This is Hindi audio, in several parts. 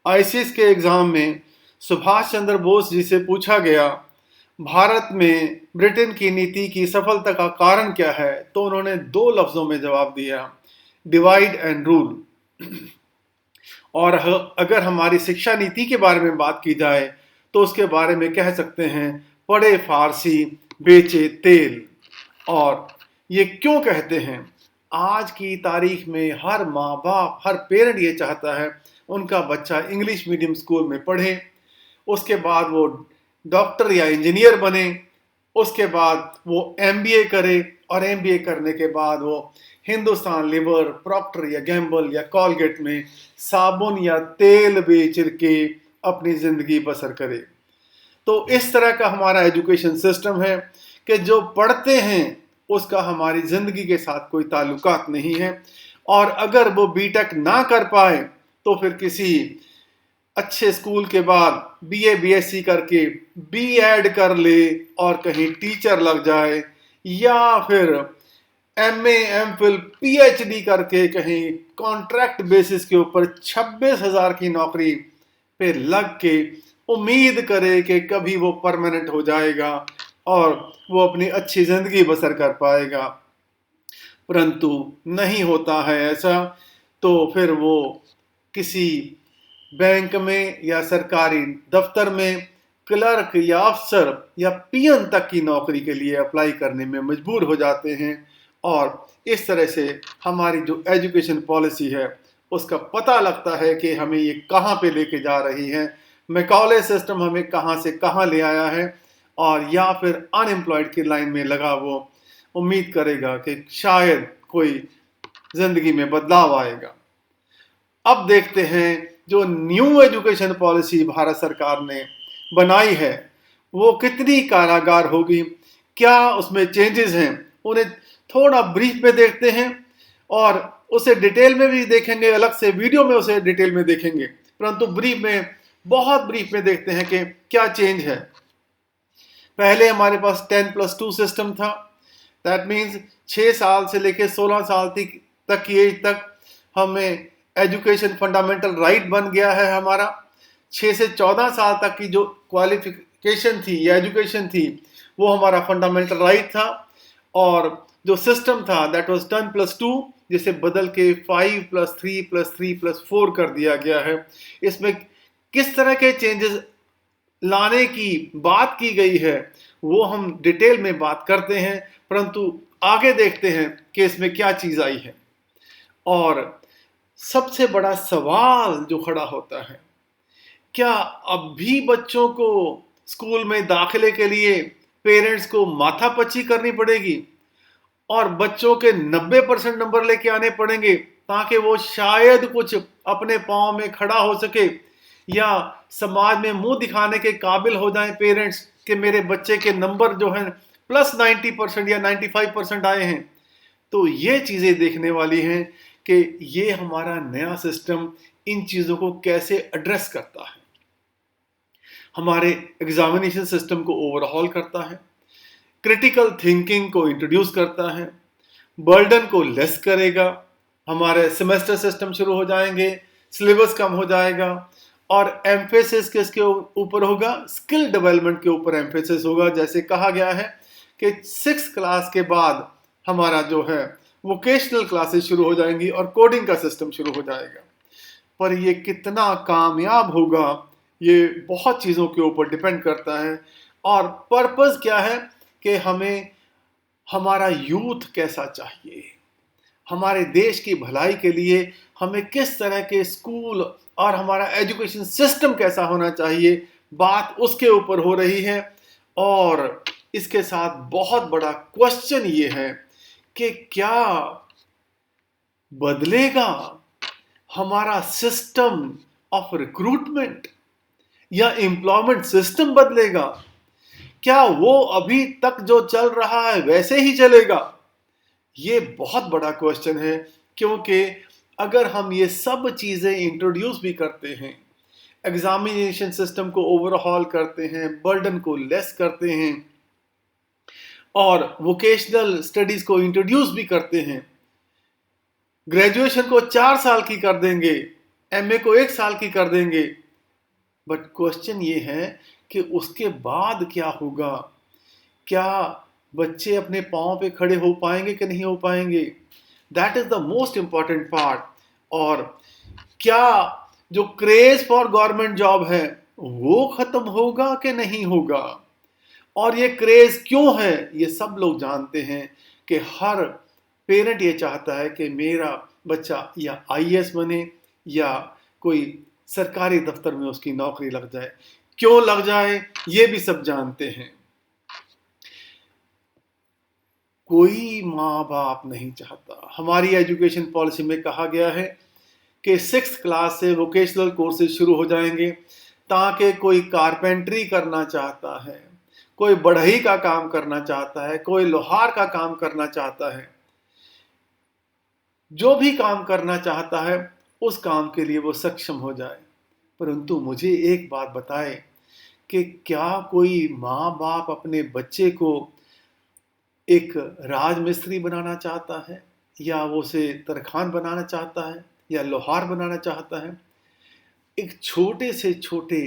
आईसीएस के एग्जाम में सुभाष चंद्र बोस जी से पूछा गया, भारत में ब्रिटेन की नीति की सफलता का कारण क्या है, तो उन्होंने दो लफ्जों में जवाब दिया, डिवाइड एंड रूल। और अगर हमारी शिक्षा नीति के बारे में बात की जाए तो उसके बारे में कह सकते हैं, पढ़े फारसी बेचे तेल। और ये क्यों कहते हैं? आज की तारीख में हर माँ बाप, हर पेरेंट ये चाहता है उनका बच्चा इंग्लिश मीडियम स्कूल में पढ़े, उसके बाद वो डॉक्टर या इंजीनियर बने, उसके बाद वो एमबीए करे, और एमबीए करने के बाद वो हिंदुस्तान लिवर, प्रॉक्टर या गैम्बल या कॉलगेट में साबुन या तेल बेच के अपनी जिंदगी बसर करे। तो इस तरह का हमारा एजुकेशन सिस्टम है कि जो पढ़ते हैं उसका हमारी जिंदगी के साथ कोई ताल्लुकात नहीं है, और अगर वो बीटेक ना कर पाए तो फिर किसी अच्छे स्कूल के बाद बीए बीएससी करके बीएड कर ले और कहीं टीचर लग जाए, या फिर एमए एमफिल पीएचडी करके कहीं कॉन्ट्रैक्ट बेसिस के ऊपर 26,000 की नौकरी पे लग के उम्मीद करे कि कभी वो परमानेंट हो जाएगा और वो अपनी अच्छी जिंदगी बसर कर पाएगा, परंतु नहीं होता है ऐसा। तो फिर वो किसी बैंक में या सरकारी दफ्तर में क्लर्क या अफसर या पीएन तक की नौकरी के लिए अप्लाई करने में मजबूर हो जाते हैं। और इस तरह से हमारी जो एजुकेशन पॉलिसी है उसका पता लगता है कि हमें ये कहाँ पे लेके जा रही है। मैकॉले सिस्टम हमें कहाँ से कहाँ ले आया है, और या फिर अनएम्प्लॉयड की लाइन में लगा वो उम्मीद करेगा कि शायद कोई जिंदगी में बदलाव आएगा। अब देखते हैं जो न्यू एजुकेशन पॉलिसी भारत सरकार ने बनाई है वो कितनी कारागार होगी, क्या उसमें चेंजेस हैं, उन्हें थोड़ा ब्रीफ में देखते हैं और उसे डिटेल में भी देखेंगे, अलग से वीडियो में उसे डिटेल में देखेंगे, परंतु ब्रीफ में, बहुत ब्रीफ में देखते हैं कि क्या चेंज है। पहले हमारे पास 10+2 सिस्टम था। दैट मीन्स 6 साल से लेकर 16 साल तक की एज तक हमें एजुकेशन फंडामेंटल राइट बन गया है हमारा। 6 से 14 साल तक की जो क्वालिफिकेशन थी या एजुकेशन थी वो हमारा फंडामेंटल राइट था, और जो सिस्टम था दैट वाज 10+2, जिसे बदल के 5+3+3+4 कर दिया गया है। इसमें किस तरह के चेंजेस लाने की बात की गई है वो हम डिटेल में बात करते हैं, परंतु आगे देखते हैं कि इसमें क्या चीज आई है। और सबसे बड़ा सवाल जो खड़ा होता है, क्या अब भी बच्चों को स्कूल में दाखिले के लिए पेरेंट्स को माथापच्ची करनी पड़ेगी और बच्चों के 90% नंबर लेके आने पड़ेंगे ताकि वो शायद कुछ अपने पाँव में खड़ा हो सके, या समाज में मुंह दिखाने के काबिल हो जाएं पेरेंट्स कि मेरे बच्चे के नंबर जो हैं +90% या 95% आए हैं। तो ये चीज़ें देखने वाली हैं कि ये हमारा नया सिस्टम इन चीज़ों को कैसे एड्रेस करता है, हमारे एग्जामिनेशन सिस्टम को ओवरहॉल करता है, क्रिटिकल थिंकिंग को इंट्रोड्यूस करता है, बर्डन को लेस करेगा, हमारे सेमेस्टर सिस्टम शुरू हो जाएंगे, सिलेबस कम हो जाएगा, और एम्फेसिस किसके ऊपर होगा? स्किल डेवलपमेंट के ऊपर एम्फेसिस होगा। जैसे कहा गया है कि 6th क्लास के बाद हमारा जो है वोकेशनल क्लासेस शुरू हो जाएंगी और कोडिंग का सिस्टम शुरू हो जाएगा। पर ये कितना कामयाब होगा ये बहुत चीज़ों के ऊपर डिपेंड करता है। और पर्पस क्या है कि हमें हमारा यूथ कैसा चाहिए, हमारे देश की भलाई के लिए हमें किस तरह के स्कूल और हमारा एजुकेशन सिस्टम कैसा होना चाहिए, बात उसके ऊपर हो रही है। और इसके साथ बहुत बड़ा क्वेश्चन ये है कि क्या बदलेगा हमारा सिस्टम ऑफ रिक्रूटमेंट या एम्प्लॉयमेंट सिस्टम बदलेगा? क्या वो अभी तक जो चल रहा है वैसे ही चलेगा? ये बहुत बड़ा क्वेश्चन है, क्योंकि अगर हम ये सब चीज़ें इंट्रोड्यूस भी करते हैं, एग्जामिनेशन सिस्टम को ओवरहॉल करते हैं, बर्डन को लेस करते हैं और वोकेशनल स्टडीज को इंट्रोड्यूस भी करते हैं, ग्रेजुएशन को 4 साल की कर देंगे, एमए को 1 साल की कर देंगे, बट क्वेश्चन ये है कि उसके बाद क्या होगा? क्या बच्चे अपने पाँव पे खड़े हो पाएंगे कि नहीं हो पाएंगे? That is the most important part. और क्या जो क्रेज फॉर गवर्नमेंट जॉब है वो खत्म होगा कि नहीं होगा? और ये क्रेज क्यों है? ये सब लोग जानते हैं कि हर पेरेंट ये चाहता है कि मेरा बच्चा या आईएएस बने या कोई सरकारी दफ्तर में उसकी नौकरी लग जाए। क्यों लग जाए ये भी सब जानते हैं। कोई माँ बाप नहीं चाहता। हमारी एजुकेशन पॉलिसी में कहा गया है कि 6th क्लास से वोकेशनल कोर्सेज शुरू हो जाएंगे, ताकि कोई कारपेंटरी करना चाहता है, कोई बढ़ई का काम करना चाहता है, कोई लोहार का काम करना चाहता है, जो भी काम करना चाहता है उस काम के लिए वो सक्षम हो जाए। परंतु मुझे एक बात बताए कि क्या कोई माँ बाप अपने बच्चे को एक राजमिस्त्री बनाना चाहता है, या वो उसे तरखान बनाना चाहता है, या लोहार बनाना चाहता है? एक छोटे से छोटे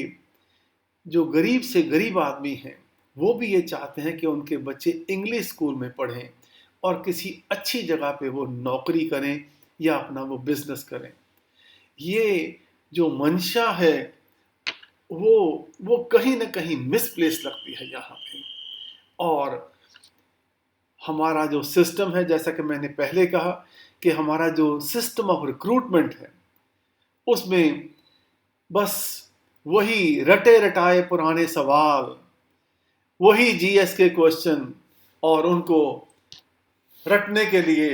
जो गरीब से गरीब आदमी हैं वो भी ये चाहते हैं कि उनके बच्चे इंग्लिश स्कूल में पढ़ें और किसी अच्छी जगह पे वो नौकरी करें या अपना वो बिजनेस करें। ये जो मंशा है वो कहीं ना कहीं मिसप्लेस लगती है यहाँ पे। और हमारा जो सिस्टम है, जैसा कि मैंने पहले कहा कि हमारा जो सिस्टम ऑफ रिक्रूटमेंट है उसमें बस वही रटे रटाए पुराने सवाल, वही जीएस के क्वेश्चन, और उनको रटने के लिए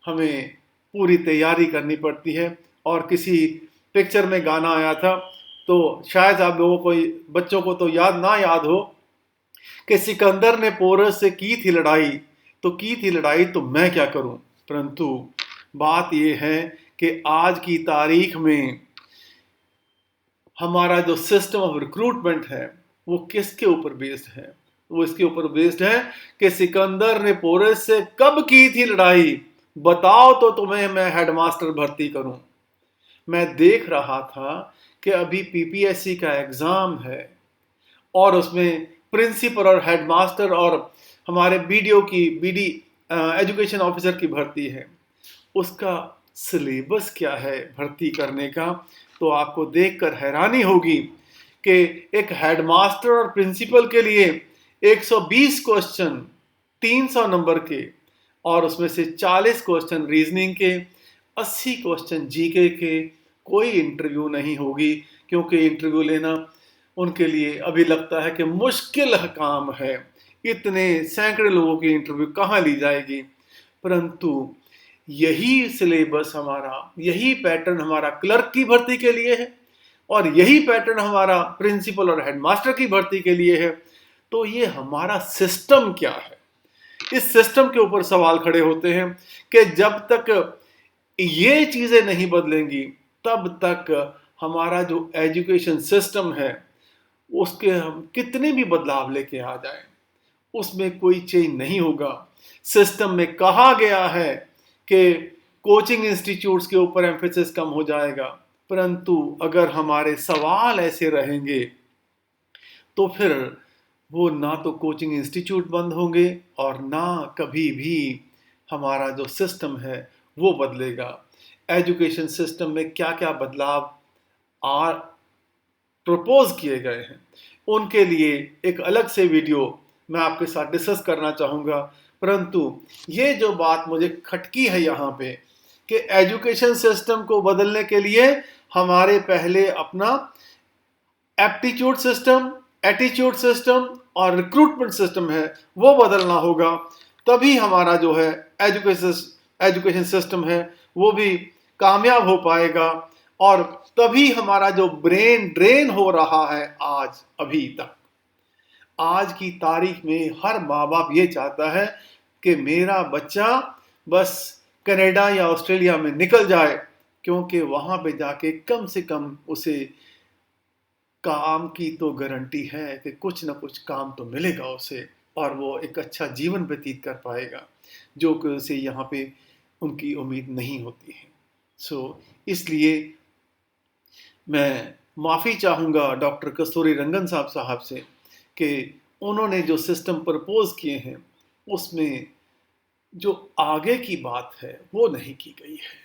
हमें पूरी तैयारी करनी पड़ती है। और किसी पिक्चर में गाना आया था, तो शायद आप लोगों को, बच्चों को तो याद हो कि सिकंदर ने पोरस से की थी लड़ाई, तो मैं क्या करूं। परंतु बात यह है कि आज की तारीख में हमारा जो सिस्टम ऑफ रिक्रूटमेंट है वो किसके ऊपर बेस्ड है? वो इसके ऊपर बेस्ड है कि सिकंदर ने पोरस से कब की थी लड़ाई, बताओ तो तुम्हें मैं हेडमास्टर भर्ती करूं। मैं देख रहा था कि अभी पीपीएससी का एग्जाम है और उसमें प्रिंसिपल और हेडमास्टर और हमारे बीडी एजुकेशन ऑफिसर की भर्ती है। उसका सिलेबस क्या है भर्ती करने का, तो आपको देखकर हैरानी होगी कि एक हेडमास्टर और प्रिंसिपल के लिए 120 क्वेश्चन 300 नंबर के, और उसमें से 40 क्वेश्चन रीजनिंग के, 80 क्वेश्चन जीके के। कोई इंटरव्यू नहीं होगी, क्योंकि इंटरव्यू लेना उनके लिए अभी लगता है कि मुश्किल काम है। इतने सैकड़े लोगों की इंटरव्यू कहाँ ली जाएगी? परंतु यही सिलेबस हमारा, यही पैटर्न हमारा क्लर्क की भर्ती के लिए है, और यही पैटर्न हमारा प्रिंसिपल और हेडमास्टर की भर्ती के लिए है। तो ये हमारा सिस्टम क्या है? इस सिस्टम के ऊपर सवाल खड़े होते हैं कि जब तक ये चीजें नहीं बदलेंगी तब तक हमारा जो एजुकेशन सिस्टम है उसके हम कितने भी बदलाव लेके आ जाएं, उसमें कोई चेंज नहीं होगा। सिस्टम में कहा गया है कि कोचिंग इंस्टीट्यूट्स के ऊपर एम्फेसिस कम हो जाएगा, परंतु अगर हमारे सवाल ऐसे रहेंगे तो फिर वो ना तो कोचिंग इंस्टीट्यूट बंद होंगे और ना कभी भी हमारा जो सिस्टम है वो बदलेगा। एजुकेशन सिस्टम में क्या क्या बदलाव आ प्रपोज किए गए हैं उनके लिए एक अलग से वीडियो मैं आपके साथ डिस्कस करना चाहूँगा। परंतु ये जो बात मुझे खटकी है यहाँ पे कि एजुकेशन सिस्टम को बदलने के लिए हमारे पहले अपना एप्टीट्यूड सिस्टम, एटीट्यूड सिस्टम और रिक्रूटमेंट सिस्टम है वो बदलना होगा। तभी हमारा जो है एजुकेशन सिस्टम है वो भी कामयाब हो पाएगा, और तभी हमारा जो ब्रेन ड्रेन हो रहा है आज अभी तक, आज की तारीख में हर माँ बाप ये चाहता है कि मेरा बच्चा बस कनाडा या ऑस्ट्रेलिया में निकल जाए, क्योंकि वहां पे जाके कम से कम उसे काम की तो गारंटी है कि कुछ ना कुछ काम तो मिलेगा उसे, और वो एक अच्छा जीवन व्यतीत कर पाएगा, जो कि उसे यहाँ पे उनकी उम्मीद नहीं होती है। इसलिए मैं माफ़ी चाहूँगा डॉक्टर कस्तूरी रंगन साहब से कि उन्होंने जो सिस्टम प्रपोज किए हैं उसमें जो आगे की बात है वो नहीं की गई है।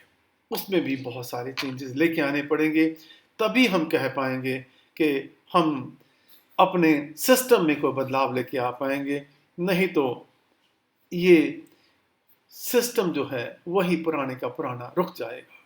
उसमें भी बहुत सारे चेंजेस लेके आने पड़ेंगे, तभी हम कह पाएंगे कि हम अपने सिस्टम में कोई बदलाव लेके आ पाएंगे। नहीं तो ये सिस्टम जो है वही पुराने का पुराना रुक जाएगा।